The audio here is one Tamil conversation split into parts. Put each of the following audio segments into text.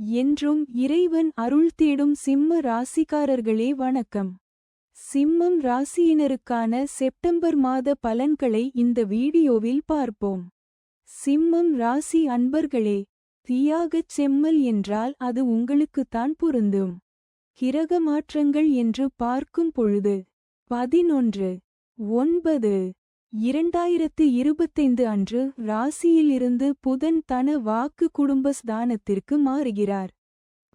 என்றும் இறைவன் அருள் தேடும் சிம்ம ராசிக்காரர்களே வணக்கம். சிம்மம் ராசியினருக்கான செப்டம்பர் மாத பலன்களை இந்த வீடியோவில் பார்ப்போம். சிம்மம் ராசி அன்பர்களே, தியாகச் செம்மல் என்றால் அது உங்களுக்குத்தான் பொருந்தும். கிரக மாற்றங்கள் என்று பார்க்கும் பொழுது 11/9/2025 அன்று ராசியிலிருந்து புதன் தன வாக்கு குடும்பஸ்தானத்திற்கு மாறுகிறார்.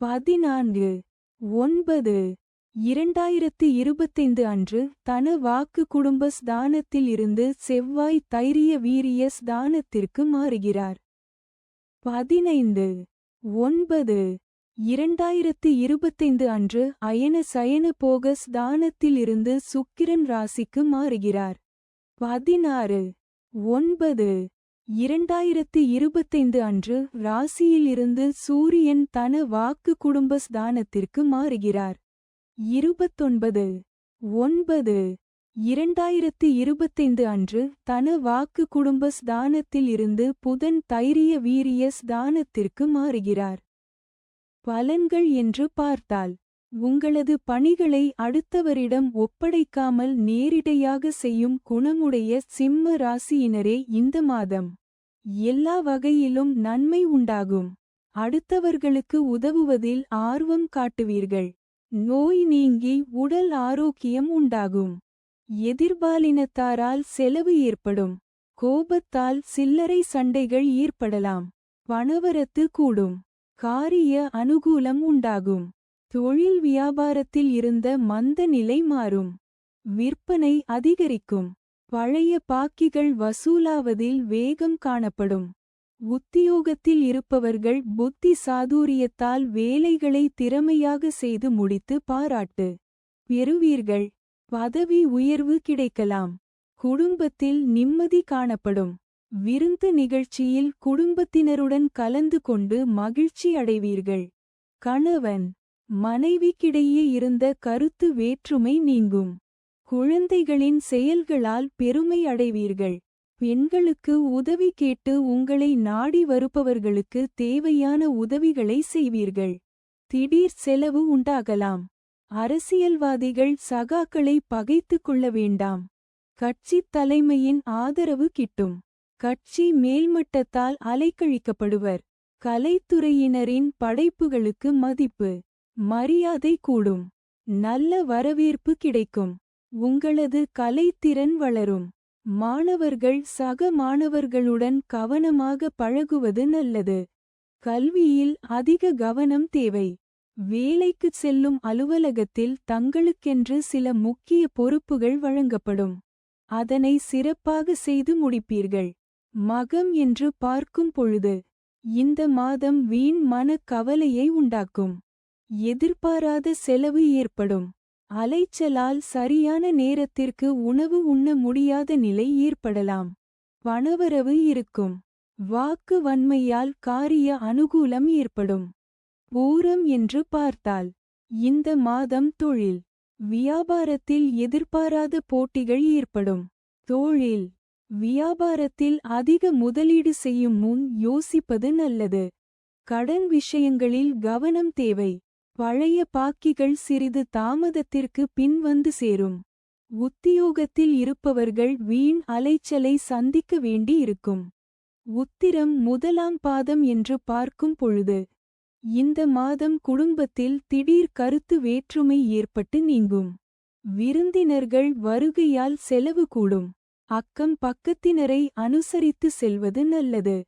14/9/2025 அன்று தன வாக்கு குடும்பஸ்தானத்தில் இருந்து செவ்வாய் தைரிய வீரிய ஸ்தானத்திற்கு மாறுகிறார். 15/9/2025 அன்று அயன சயன போக ஸ்தானத்தில் இருந்து சுக்கிரன் ராசிக்கு மாறுகிறார். 16/9/2025 அன்று ராசியில் இருந்து சூரியன் தன வாக்கு குடும்பஸ்தானத்திற்கு மாறுகிறார். 29/9/2025 அன்று தன வாக்கு குடும்பஸ்தானத்தில் இருந்து புதன் தைரிய வீரிய ஸ்தானத்திற்கு மாறுகிறார். பலன்கள் என்று பார்த்தால், உங்களது பணிகளை அடுத்தவரிடம் ஒப்படைக்காமல் நேரிடையாக செய்யும் குணமுடைய சிம்ம ராசியினரே இந்த மாதம் எல்லா வகையிலும் நன்மை உண்டாகும். அடுத்தவர்களுக்கு உதவுவதில் ஆர்வம் காட்டுவீர்கள். நோய் நீங்கி உடல் ஆரோக்கியம் உண்டாகும். எதிர்பாலினத்தாரால் செலவு ஏற்படும். கோபத்தால் சில்லறை சண்டைகள் ஏற்படலாம். பணவரத்து கூடும். காரிய அனுகூலம் உண்டாகும். தொழில் வியாபாரத்தில் இருந்த மந்த நிலை மாறும். விற்பனை அதிகரிக்கும். பழைய பாக்கிகள் வசூலாவதில் வேகம் காணப்படும். உத்தியோகத்தில் இருப்பவர்கள் புத்தி சாதுரியத்தால் வேலைகளை திறமையாக செய்து முடித்து பாராட்டு பெறுவீர்கள். பதவி உயர்வு கிடைக்கலாம். குடும்பத்தில் நிம்மதி காணப்படும். விருந்து நிகழ்ச்சியில் குடும்பத்தினருடன் கலந்து கொண்டு மகிழ்ச்சி அடைவீர்கள். கணவன் மனைவிக்கிடையே இருந்த கருத்து வேற்றுமை நீங்கும். குழந்தைகளின் செயல்களால் பெருமை அடைவீர்கள். பெண்களுக்கு உதவி கேட்டு உங்களை நாடி வருபவர்களுக்கு தேவையான உதவிகளை செய்வீர்கள். திடீர் செலவு உண்டாகலாம். அரசியல்வாதிகள் சகாக்களை பகைத்துக் கொள்ள வேண்டாம். கட்சித் தலைமையின் ஆதரவு கிட்டும். கட்சி மேல்மட்டத்தால் அலைக்கழிக்கப்படுவர். கலைத்துறையினரின் படைப்புகளுக்கு மதிப்பு மரியாதை கூடும். நல்ல வரவேற்பு கிடைக்கும். உங்களது கலைத்திறன் வளரும். மாணவர்கள் சக மாணவர்களுடன் கவனமாக பழகுவது நல்லது. கல்வியில் அதிக கவனம் தேவை. வேலைக்குச் செல்லும் அலுவலகத்தில் தங்களுக்கென்று சில முக்கிய பொறுப்புகள் வழங்கப்படும். அதனை சிறப்பாக செய்து முடிப்பீர்கள். மகம் என்று பார்க்கும் பொழுது, இந்த மாதம் வீண் மனக் கவலையை உண்டாக்கும். எதிர்பாராத செலவு ஏற்படும். அலைச்சலால் சரியான நேரத்திற்கு உணவு உண்ண முடியாத நிலை ஏற்படலாம். பணவரவு இருக்கும். வாக்கு வன்மையால் காரிய அனுகூலம் ஏற்படும். பூரம் என்று பார்த்தால், இந்த மாதம் தொழில் வியாபாரத்தில் எதிர்பாராத போட்டிகள் ஏற்படும். தொழில் வியாபாரத்தில் அதிக முதலீடு செய்யும் முன் யோசிப்பது நல்லது. கடன் விஷயங்களில் கவனம் தேவை. பழைய பாக்கிகள் சிறிது தாமதத்திற்கு பின் வந்து சேரும். உத்தியோகத்தில் இருப்பவர்கள் வீண் அலைச்சலை சந்திக்க வேண்டி இருக்கும். உத்திரம் முதலாம் பாதம் என்று பார்க்கும் பொழுது, இந்த மாதம் குடும்பத்தில் திடீர் கருத்து வேற்றுமை ஏற்பட்டு நீங்கும். விருந்தினர்கள் வருகையால் செலவு கூடும். அக்கம் பக்கத்தினரை அனுசரித்து செல்வது நல்லது.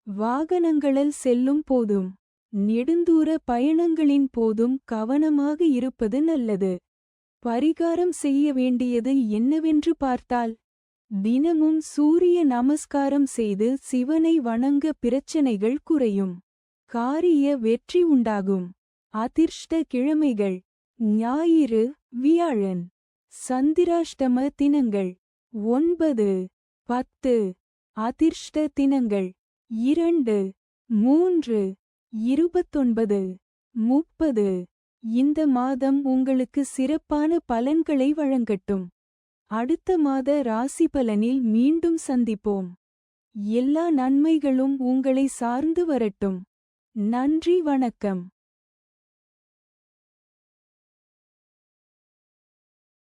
வாகனங்களில் செல்லும் போதும் நெடுந்தூர பயணங்களின் போதும் கவனமாக இருப்பது நல்லது. பரிகாரம் செய்ய வேண்டியது என்னவென்று பார்த்தால், தினமும் சூரிய நமஸ்காரம் செய்து சிவனை வணங்க பிரச்சனைகள் குறையும். காரிய வெற்றி உண்டாகும். அதிர்ஷ்ட கிழமைகள்: ஞாயிறு, வியாழன். சந்திராஷ்டம தினங்கள்: 9, 10. அதிர்ஷ்ட தினங்கள்: 2, 3, 29, 30. இந்த மாதம் உங்களுக்கு சிறப்பான பலன்களை வழங்கட்டும். அடுத்த மாத ராசி பலனில் மீண்டும் சந்திப்போம். எல்லா நன்மைகளும் உங்களை சார்ந்து வரட்டும். நன்றி வணக்கம்.